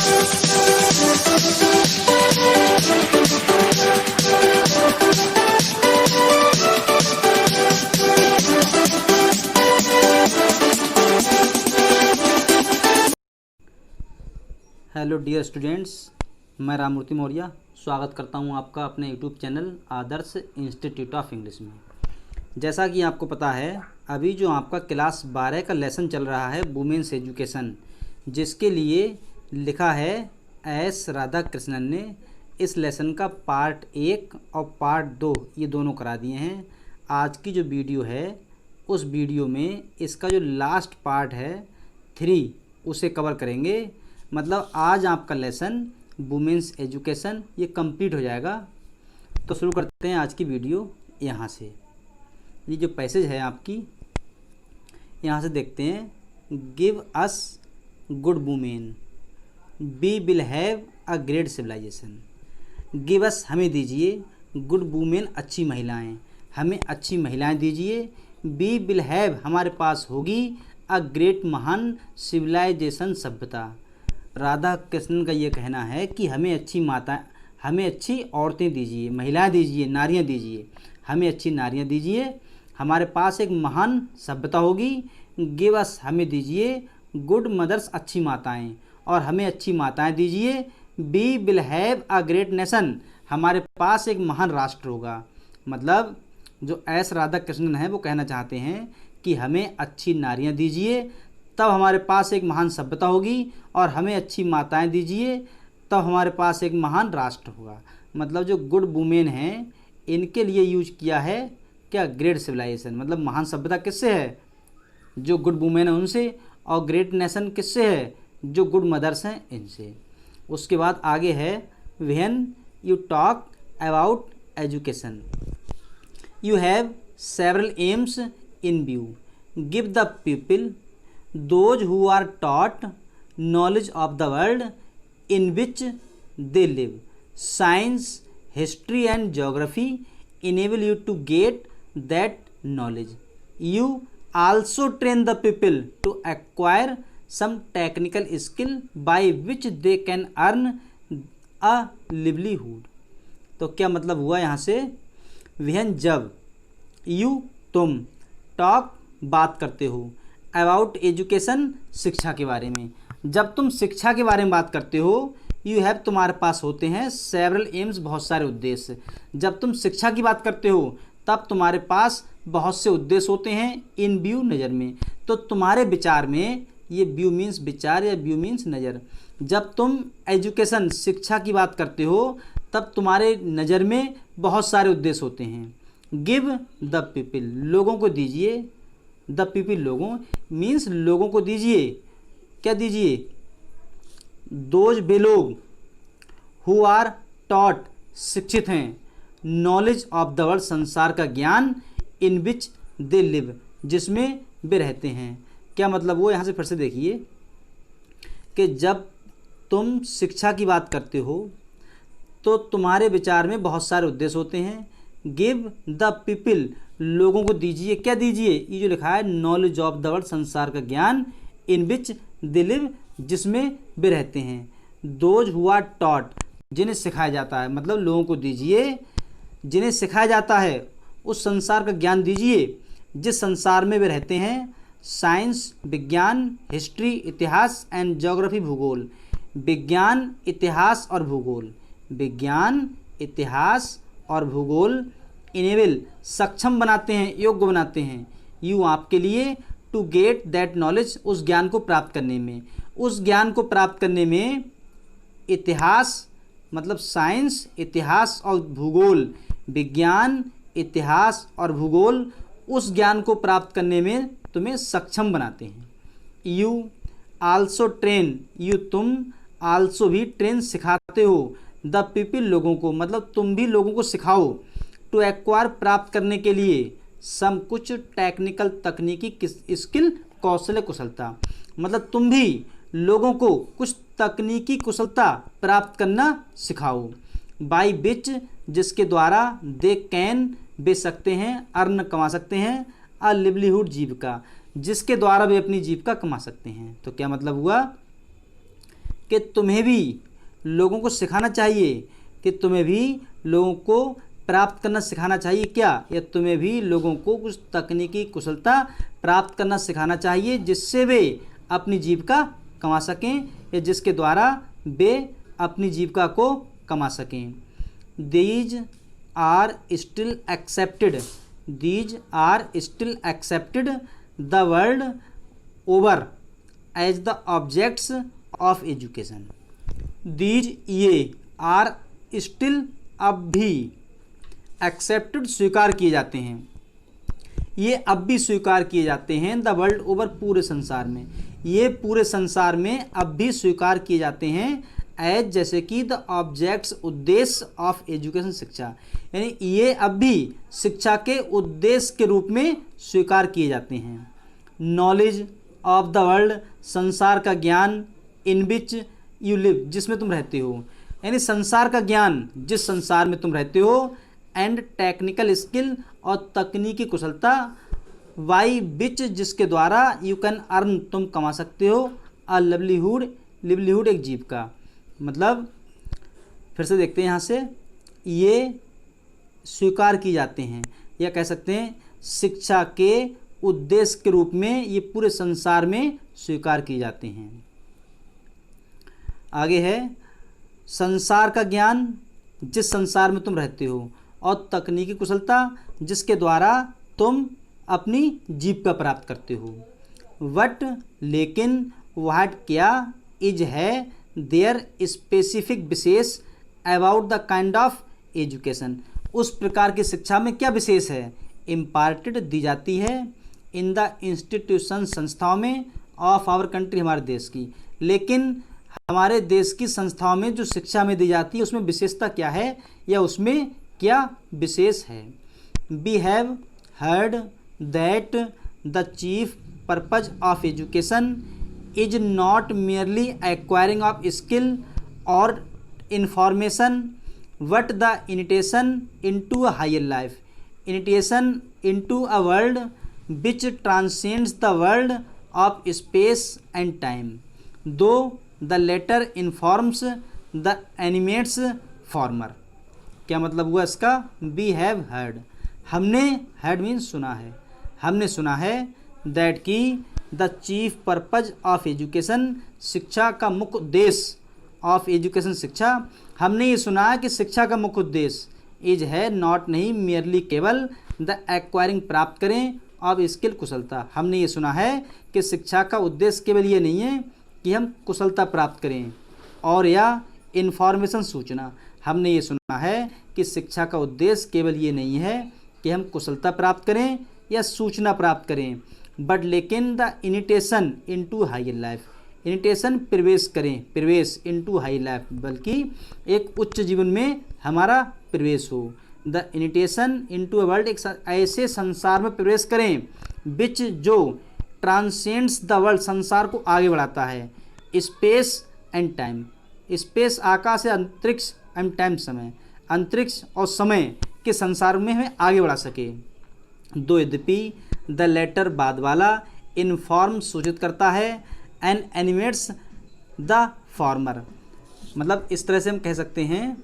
Hello dear students, मैं राममूर्ति मौर्य स्वागत करता हूं आपका अपने YouTube channel Adarsh institute of English में। जैसा कि आपको पता है, अभी जो आपका क्लास 12 का लेसन चल रहा है वुमेन्स एजुकेशन, जिसके लिए लिखा है एस राधा कृष्णन ने, इस लेसन का पार्ट 1 और पार्ट 2 ये दोनों करा दिए हैं। आज की जो वीडियो है उस वीडियो में इसका जो लास्ट पार्ट है 3 उसे कवर करेंगे। मतलब आज आपका लेसन वुमेन्स एजुकेशन ये कंप्लीट हो जाएगा। तो शुरू करते हैं आज की वीडियो यहाँ से। ये जो पैसेज है आपकी, यहाँ से देखते हैं। Give us good women, we will have a great civilization. Give us हमें दीजिए, गुड वुमेन अच्छी महिलाएं, हमें अच्छी महिलाएं दीजिए। वी विल हैव हमारे पास होगी, अ ग्रेट महान सिविलाइजेशन सभ्यता। राधा कृष्णन का ये कहना है कि हमें अच्छी औरतें दीजिए, महिलाएं दीजिए, नारियां दीजिए, हमें अच्छी नारियां दीजिए, हमारे पास एक महान सभ्यता होगी। गिव अस हमें दीजिए, गुड मदर्स अच्छी माताएं, और हमें अच्छी माताएं दीजिए। We will have a great nation, हमारे पास एक महान राष्ट्र होगा। मतलब जो एस राधा कृष्णन है वो कहना चाहते हैं कि हमें अच्छी नारियां दीजिए, तब हमारे पास एक महान सभ्यता होगी, और हमें अच्छी माताएं दीजिए, तब हमारे पास एक महान राष्ट्र होगा। मतलब जो गुड वुमेन हैं इनके लिए यूज किया है क्या, ग्रेट सिविलाइजेशन। मतलब महान सभ्यता किससे है, जो गुड वुमेन है उनसे, और ग्रेट नेशन किससे है, जो गुड मदर्स हैं इनसे। उसके बाद आगे है, when you talk about education you have several AIIMS in view. Give the people those who are taught knowledge of the world in which they live. Science, history and geography enable you to get that knowledge. You also train the people to acquire some technical skill by which they can earn a livelihood. तो क्या मतलब हुआ यहाँ से, when जब, you तुम, talk बात करते हो, अबाउट एजुकेशन शिक्षा के बारे में, जब तुम शिक्षा के बारे में बात करते हो, यू हैव तुम्हारे पास होते हैं सेवरल एम्स बहुत सारे उद्देश्य। जब तुम शिक्षा की बात करते हो तब तुम्हारे पास बहुत से उद्देश्य होते हैं, इन व्यू नज़र में। तो तुम्हारे विचार में, ये व्यू मीन्स विचार या व्यू मीन्स नज़र, जब तुम एजुकेशन शिक्षा की बात करते हो तब तुम्हारे नज़र में बहुत सारे उद्देश्य होते हैं। गिव द पीपल लोगों को दीजिए, द पीपल लोगों मीन्स लोगों को दीजिए, क्या दीजिए, दोज वे लोग, हु आर टॉट शिक्षित हैं, नॉलेज ऑफ द वर्ल्ड संसार का ज्ञान, इन विच दे लिव जिसमें वे रहते हैं। क्या मतलब वो, यहाँ से फिर से देखिए कि जब तुम शिक्षा की बात करते हो तो तुम्हारे विचार में बहुत सारे उद्देश्य होते हैं। गिव द पीपल लोगों को दीजिए, क्या दीजिए, ये जो लिखा है नॉलेज ऑफ द वर्ल्ड संसार का ज्ञान, इन विच दे लिव जिसमें वे रहते हैं। दोज हु आर टॉट जिन्हें सिखाया जाता है, मतलब लोगों को दीजिए जिन्हें सिखाया जाता है, उस संसार का ज्ञान दीजिए जिस संसार में वे रहते हैं। साइंस विज्ञान, हिस्ट्री इतिहास एंड ज्योग्राफी भूगोल, विज्ञान इतिहास और भूगोल, विज्ञान इतिहास और भूगोल इनेबल सक्षम बनाते हैं, योग्य बनाते हैं, यू आपके लिए, टू गेट दैट नॉलेज उस ज्ञान को प्राप्त करने में। उस ज्ञान को प्राप्त करने में इतिहास मतलब साइंस, इतिहास और भूगोल, विज्ञान इतिहास और भूगोल उस ज्ञान को प्राप्त करने में तुम्हें सक्षम बनाते हैं। यू आल्सो ट्रेन, यू तुम, आल्सो भी ट्रेन सिखाते हो, द पीपल लोगों को, मतलब तुम भी लोगों को सिखाओ, टू एक्वायर प्राप्त करने के लिए, सम कुछ टेक्निकल तकनीकी स्किल कौशल कुशलता, मतलब तुम भी लोगों को कुछ तकनीकी कुशलता प्राप्त करना सिखाओ। बाई विच जिसके द्वारा दे कैन बेच सकते हैं, अर्न कमा सकते हैं, अ लिवलीहुड जीविका जिसके द्वारा वे अपनी जीविका कमा सकते हैं। तो क्या मतलब हुआ कि तुम्हें भी लोगों को सिखाना चाहिए, कि तुम्हें भी लोगों को प्राप्त करना सिखाना चाहिए क्या, या तुम्हें भी लोगों को कुछ तकनीकी कुशलता प्राप्त करना सिखाना चाहिए जिससे वे अपनी जीविका कमा सकें, या जिसके द्वारा वे अपनी जीविका को कमा सकें। These are still accepted, these are still accepted the world over as the objects of education. These ये आर स्टिल अब भी एक्सेप्टेड स्वीकार किए जाते हैं, ये अब भी स्वीकार किए जाते हैं द वर्ल्ड ओवर पूरे संसार में, ये पूरे संसार में अब भी स्वीकार किए जाते हैं एज जैसे कि द ऑब्जेक्ट्स उद्देश्य ऑफ एजुकेशन शिक्षा, यानी ये अब भी शिक्षा के उद्देश्य के रूप में स्वीकार किए जाते हैं। नॉलेज ऑफ द वर्ल्ड संसार का ज्ञान, इन विच यू लिव जिसमें तुम रहते हो, यानी संसार का ज्ञान जिस संसार में तुम रहते हो, एंड टेक्निकल स्किल और तकनीकी कुशलता, वाई विच जिसके द्वारा यू कैन अर्न तुम कमा सकते हो, अ लिवलीहुड एक जीविका। मतलब फिर से देखते हैं यहाँ से, ये स्वीकार की जाते हैं या कह सकते हैं शिक्षा के उद्देश्य के रूप में ये पूरे संसार में स्वीकार किए जाते हैं। आगे है संसार का ज्ञान जिस संसार में तुम रहते हो, और तकनीकी कुशलता जिसके द्वारा तुम अपनी जीविका प्राप्त करते हो। वट लेकिन व्हाट क्या, इज है देयर स्पेसिफिक विशेष about the kind of education उस प्रकार की शिक्षा में क्या विशेष है, इम्पार्टेड दी जाती है इन द इंस्टीट्यूशन संस्थाओं में ऑफ आवर कंट्री हमारे देश की, लेकिन हमारे देश की संस्थाओं में जो शिक्षा में दी जाती है उसमें विशेषता क्या है या उसमें क्या विशेष है। We have heard that the chief purpose of education is not merely acquiring of skill or information but the initiation into a higher life, initiation into a world which transcends the world of space and time, though the latter informs the animates former। क्या मतलब हुआ इसका, we have heard, हमने, heard means सुना है, हमने सुना है, दैट की the chief purpose of education शिक्षा का मुख्य उद्देश्य, ऑफ एजुकेशन शिक्षा, हमने ये सुना है कि शिक्षा का मुख्य उद्देश्य इज है नॉट नहीं मेयरली केवल द एक्वायरिंग प्राप्त करें ऑफ स्किल कुशलता, हमने ये सुना है कि शिक्षा का उद्देश्य केवल ये नहीं है कि हम कुशलता प्राप्त करें और या इन्फॉर्मेशन सूचना, हमने ये सुना है कि शिक्षा का उद्देश्य केवल ये नहीं है कि हम कुशलता प्राप्त करें या सूचना प्राप्त करें, बट लेकिन द इनिटेशन इनटू हायर लाइफ, इनिटेशन प्रवेश करें, प्रवेश इनटू हायर लाइफ, बल्कि एक उच्च जीवन में हमारा प्रवेश हो। द इनिटेशन इनटू अ वर्ल्ड, एक ऐसे संसार में प्रवेश करें विच जो ट्रांसेंड्स द वर्ल्ड, संसार को आगे बढ़ाता है, स्पेस एंड टाइम, स्पेस आकाश है, अंतरिक्ष एंड टाइम समय, अंतरिक्ष और समय के संसार में हमें आगे बढ़ा सके। दो यद्यपि द लेटर बाद वाला इनफॉर्म सूचित करता है एंड एनिमेट्स द फॉर्मर, मतलब इस तरह से हम कह सकते हैं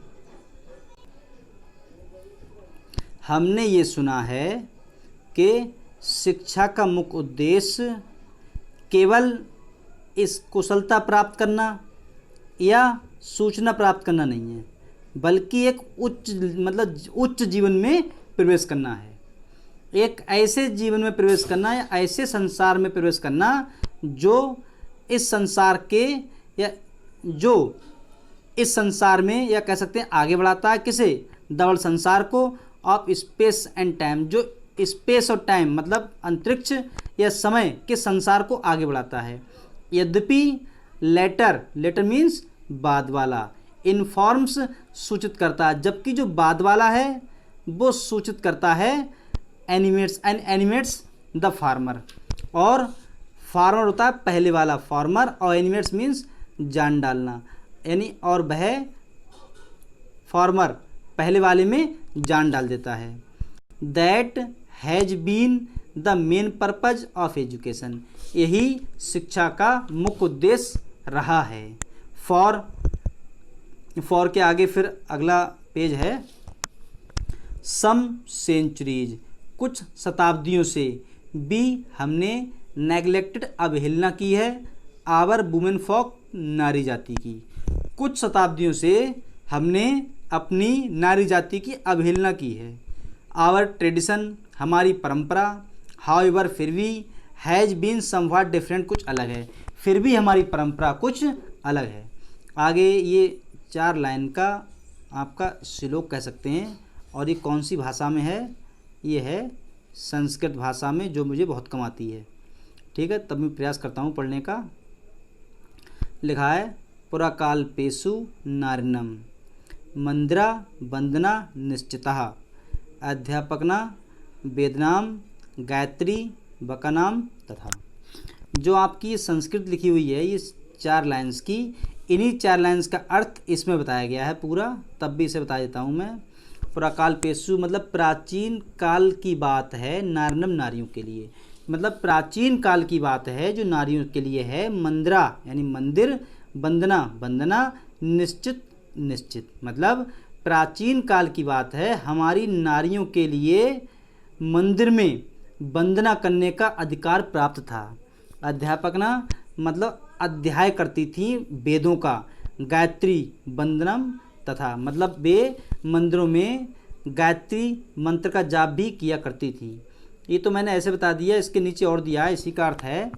हमने ये सुना है कि शिक्षा का मुख्य उद्देश्य केवल इस कुशलता प्राप्त करना या सूचना प्राप्त करना नहीं है, बल्कि एक उच्च जीवन में प्रवेश करना है, एक ऐसे जीवन में प्रवेश करना या ऐसे संसार में प्रवेश करना जो इस संसार के या जो इस संसार में या कह सकते हैं आगे बढ़ाता है किसे, डबल संसार को, ऑफ स्पेस एंड टाइम, जो स्पेस और टाइम मतलब अंतरिक्ष या समय के संसार को आगे बढ़ाता है। यद्यपि लेटर मीन्स बाद वाला, इन्फॉर्म्स सूचित करता है, जबकि जो बाद वाला है वो सूचित करता है एनिमेट्स द फार्मर, और फार्मर होता है पहले वाला फार्मर, और एनिमेट्स मीन्स जान डालना, यानी और वह फार्मर पहले वाले में जान डाल देता है। That has been the main purpose of education, यही शिक्षा का मुख्य उद्देश्य रहा है। फॉर के आगे फिर अगला पेज है सम सेंचुरीज, कुछ शताब्दियों से। बी हमने नेग्लेक्टेड अवहेलना की है आवर वुमेन फॉक नारी जाति की, कुछ शताब्दियों से हमने अपनी नारी जाति की अवहेलना की है। आवर ट्रेडिशन हमारी परंपरा, हाउएवर फिर भी, हैज़ बीन समव्हाट डिफरेंट कुछ अलग है, फिर भी हमारी परंपरा कुछ अलग है। आगे ये 4 लाइन का आपका श्लोक कह सकते हैं। और ये कौन सी भाषा में है? ये है संस्कृत भाषा में, जो मुझे बहुत कम आती है। ठीक है, तब मैं प्रयास करता हूँ पढ़ने का। लिखा है पुराकाल पेशु नारिनम मंदिरा वंदना निश्चितः अध्यापकना वेदनाम गायत्री बकानाम तथा। जो आपकी ये संस्कृत लिखी हुई है ये 4 लाइन्स की, इन्हीं 4 लाइन्स का अर्थ इसमें बताया गया है पूरा, तब भी इसे बता देता हूँ मैं। पुराकाल पेशु मतलब प्राचीन काल की बात है, नारिनम नारियों के लिए, मतलब प्राचीन काल की बात है जो नारियों के लिए है। मंदिरा यानी मंदिर, वंदना वंदना, निश्चित निश्चित मतलब प्राचीन काल की बात है, हमारी नारियों के लिए मंदिर में वंदना करने का अधिकार प्राप्त था। अध्यापकना मतलब अध्याय करती थी वेदों का, गायत्री वंदनम तथा मतलब वे मंदिरों में गायत्री मंत्र का जाप भी किया करती थी। ये तो मैंने ऐसे बता दिया, इसके नीचे और दिया है, इसी का अर्थ है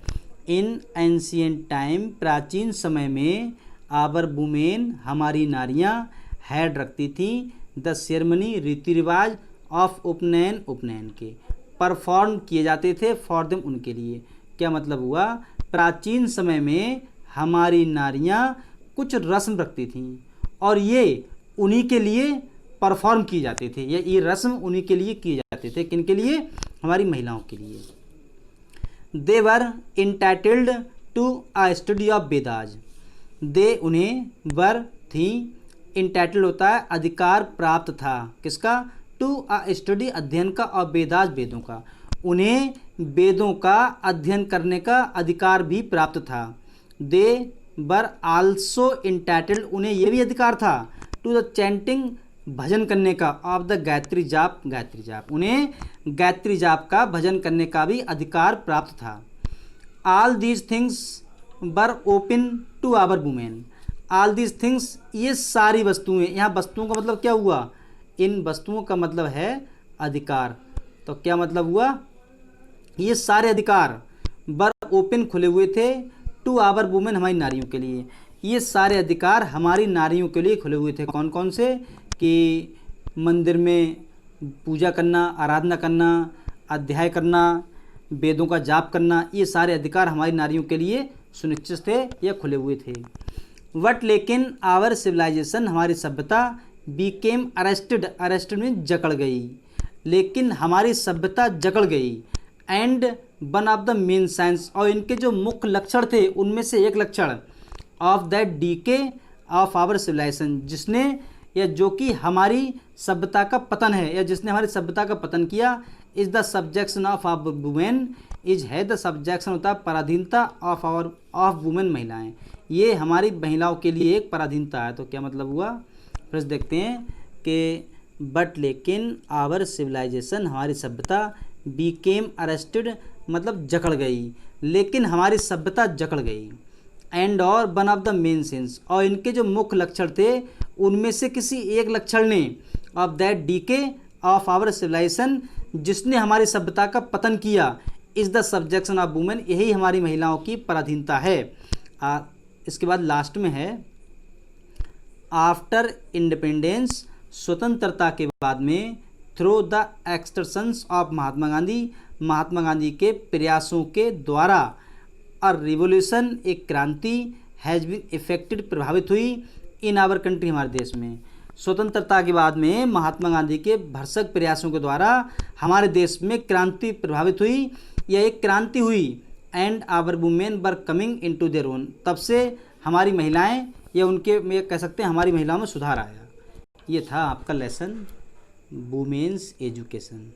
इन एंशिएंट टाइम परचीन समय में आवर वुमेन हमारी नारियां हैड रखती थी द सेरेमनी रीति रिवाज ऑफ उपनयन, उपनयन के परफॉर्म किए जाते थे फॉर देम उनके लिए। क्या मतलब हुआ? प्राचीन समय में हमारी नारियां कुछ रस्म रखती थीं और ये उन्हीं के लिए परफॉर्म किए जाते थे, ये रस्म उन्हीं के लिए किए जाते थे। किन के लिए? हमारी महिलाओं के लिए। They were entitled to a study of Vedas, they उन्हें वर थी, इंटाइटल्ड होता है अधिकार प्राप्त था, किसका? टू अ स्टडी अध्ययन का, और वेदाज वेदों का, उन्हें वेदों का अध्ययन करने का अधिकार भी प्राप्त था। दे वर आल्सो इंटाइटल्ड उन्हें यह भी अधिकार था टू द चैंटिंग भजन करने का ऑफ द गायत्री जाप, गायत्री जाप उन्हें गायत्री जाप का भजन करने का भी अधिकार प्राप्त था। All these things were open to our women, all these things ये सारी वस्तुएं, यहाँ वस्तुओं का मतलब क्या हुआ? इन वस्तुओं का मतलब है अधिकार। तो क्या मतलब हुआ? ये सारे अधिकार वर ओपन खुले हुए थे टू आवर वुमेन हमारी नारियों के लिए, ये सारे अधिकार हमारी नारियों के लिए खुले हुए थे। कौन कौन से? कि मंदिर में पूजा करना, आराधना करना, अध्याय करना, वेदों का जाप करना, ये सारे अधिकार हमारी नारियों के लिए सुनिश्चित थे या खुले हुए थे। बट लेकिन आवर सिविलाइजेशन हमारी सभ्यता बीकेम अरेस्टेड, अरेस्टेड में जकड़ गई, लेकिन हमारी सभ्यता जकड़ गई। And one of the main science, और इनके जो मुख्य लक्षण थे उनमें से एक लक्षण of that decay of our civilization, जिसने या जो कि हमारी सभ्यता का पतन है या जिसने हमारी सभ्यता का पतन किया, is the subjection of our women, is है द सब्जेक्शन होता है पराधीनता ऑफ आवर ऑफ वुमेन महिलाएं, ये हमारी महिलाओं के लिए एक पराधीनता है। तो क्या मतलब हुआ? फिर देखते हैं कि बट लेकिन आवर सिविलाइजेशन हमारी सभ्यता बीकेम अरेस्टेड मतलब जकड़ गई, लेकिन हमारी सभ्यता जकड़ गई। एंड और one of the main sense, और इनके जो मुख्य लक्षण थे उनमें से किसी एक लक्षण ने of that decay of our civilization, जिसने हमारी सभ्यता का पतन किया, is the subjection of women, यही हमारी महिलाओं की पराधीनता है। इसके बाद लास्ट में है आफ्टर इंडिपेंडेंस, स्वतंत्रता के बाद में through the एक्सर्शंस of Mahatma Gandhi, Mahatma Gandhi के प्रयासों के द्वारा अ रिवोल्यूशन, एक क्रांति हैज़ बीन इफेक्टेड प्रभावित हुई इन आवर कंट्री, हमारे देश में। स्वतंत्रता के बाद में महात्मा गांधी के भरसक प्रयासों के द्वारा हमारे देश में क्रांति प्रभावित हुई या एक क्रांति हुई। And our women were coming into their own, तब से हमारी महिलाएं या उनके में कह सकते हैं हमारी महिलाओं में सुधार आया। ये था आपका lesson women's education,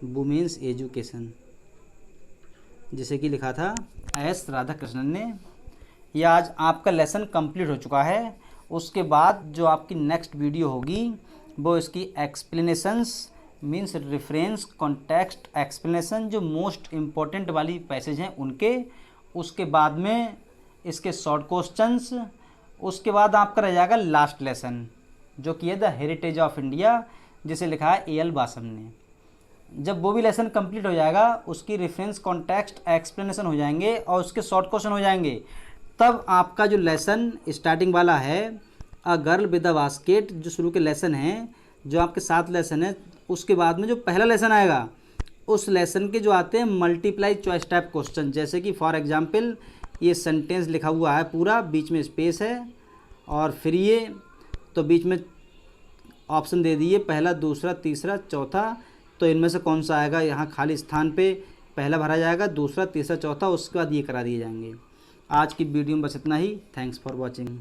women's education, जैसे कि लिखा था एस राधाकृष्णन ने। या आज आपका लेसन कंप्लीट हो चुका है। उसके बाद जो आपकी नेक्स्ट वीडियो होगी वो इसकी explanations means reference context explanation, जो मोस्ट इम्पॉर्टेंट वाली पैसेज हैं उनके। उसके बाद में इसके शॉर्ट क्वेश्चंस। उसके बाद आपका रह जाएगा लास्ट लेसन जो कि है द हेरिटेज ऑफ इंडिया, जिसे लिखा है ए एल बासम ने। जब वो भी लेसन कंप्लीट हो जाएगा, उसकी रेफरेंस कॉन्टेक्स्ट एक्सप्लेनेशन हो जाएंगे और उसके शॉर्ट क्वेश्चन हो जाएंगे, तब आपका जो लेसन स्टार्टिंग वाला है a girl with a basket, जो शुरू के लेसन हैं, जो आपके 7 लेसन है, उसके बाद में जो पहला लेसन आएगा उस लेसन के जो आते हैं मल्टीप्लाई चॉइस टाइप क्वेश्चन, जैसे कि फॉर एग्जांपल ये सेंटेंस लिखा हुआ है पूरा, बीच में स्पेस है और फिर ये तो बीच में ऑप्शन दे दिए पहला, दूसरा, तीसरा, चौथा। तो इनमें से कौन सा आएगा, यहाँ खाली स्थान पे पहला भरा जाएगा, दूसरा, तीसरा, चौथा, उसके बाद ये करा दिए जाएंगे। आज की वीडियो में बस इतना ही। Thanks for watching.